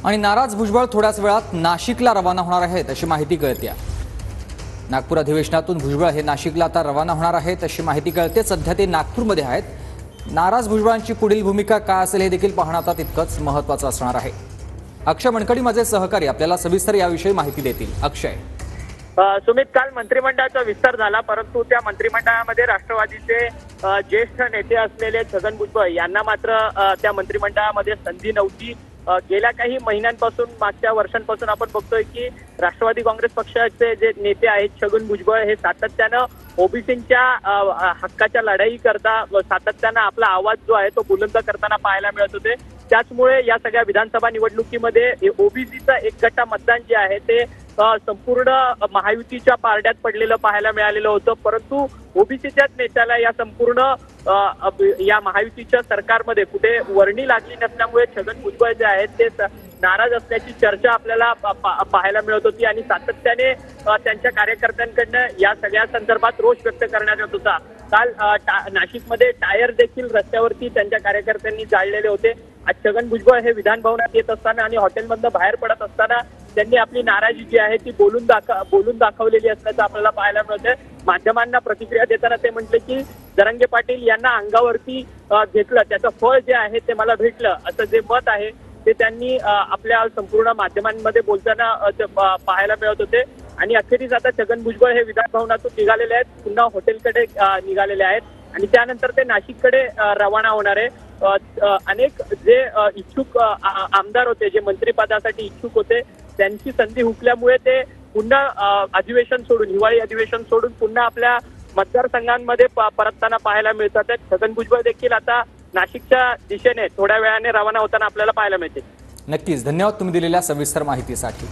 आणि नाराज भुजबळ थोड्याच वेळात नाशिकला रवाना होणार आहेत अशी माहिती कळते। नागपूर अधिवेशनातून भुजबळ हे नाशिकला आता रवाना होणार आहेत अशी माहिती कळते। सध्या ते नागपूरमध्ये आहेत। नाराज भुजबळांची पुढील भूमिका काय असेल हे देखील पाहणं आता तितकंच महत्त्वाचं असणार आहे। अक्षय मनकडी माझे सहकारी आपल्याला सविस्तर याविषयी माहिती देतील। अक्षय, सुमित, काल मंत्रिमंडळाचा विस्तार झाला, परंतु त्या मंत्रिमंडळामध्ये राष्ट्रवादीचे ज्येष्ठ नेते असलेले छगन भुजबळ यांना मात्र त्या मंत्रिमंडळामध्ये संधी नव्हती। गेल्या काही महिन्यांपासून, मागच्या वर्षांपासून आपण बघतोय की राष्ट्रवादी काँग्रेस पक्षाचे जे नेते आहेत छगन भुजबळ हे सातत्यानं ओबीसींच्या हक्काच्या लढाई करता सातत्यानं आपला आवाज जो आहे तो बुलंद करताना पाहायला मिळत होते। त्याचमुळे या सगळ्या विधानसभा निवडणुकीमध्ये ओबीसीचं एक गट्टा मतदान जे आहे ते संपूर्ण महायुतीच्या पारड्यात पडलेलं पाहायला मिळालेलं होतं। परंतु ओबीसीच्याच नेत्याला या संपूर्ण या महायुतीच्या सरकारमध्ये कुठे वर्णी लागली नसल्यामुळे छगन भुजबळ जे आहेत ते नाराज असल्याची चर्चा आपल्याला पाहायला मिळत होती आणि सातत्याने त्यांच्या कार्यकर्त्यांकडनं या सगळ्या संदर्भात रोष व्यक्त करण्यात येत होता। काल नाशिकमध्ये टायर देखील रस्त्यावरती त्यांच्या कार्यकर्त्यांनी जाळलेले होते। आज छगन भुजबळ हे विधान भवनात येत असताना आणि हॉटेलमधनं बाहेर पडत असताना त्यांनी आपली नाराजी जी आहे ती बोलून दाखवलेली असल्याचं आपल्याला पाहायला मिळतंय। माध्यमांना प्रतिक्रिया देताना ते म्हटले की जरांगे पाटील यांना अंगावरती घेतलं, त्याचं फळ जे आहे ते मला भेटलं, असं जे मत आहे ते त्यांनी आपल्या संपूर्ण माध्यमांमध्ये बोलताना पाहायला मिळत होते। आणि अखेरीस आता छगन भुजबळ हे विधान भवनातून निघालेले आहेत, पुन्हा हॉटेलकडे निघालेले आहेत आणि त्यानंतर ते नाशिककडे रवाना होणार आहे। अनेक जे इच्छुक आमदार होते, जे मंत्रिपदासाठी इच्छुक होते, त्यांची संधी हुकल्यामुळे ते पुन्हा अधिवेशन सोडून, हिवाळी अधिवेशन सोडून पुन्हा आपल्या मतदारसंघांमध्ये परतताना पाहायला मिळतात। छगन भुजबळ देखील आता नाशिकच्या दिशेने थोड्या वेळाने रवाना होताना आपल्याला पाहायला मिळते। नक्कीच, धन्यवाद तुम्ही दिलेल्या सविस्तर माहितीसाठी।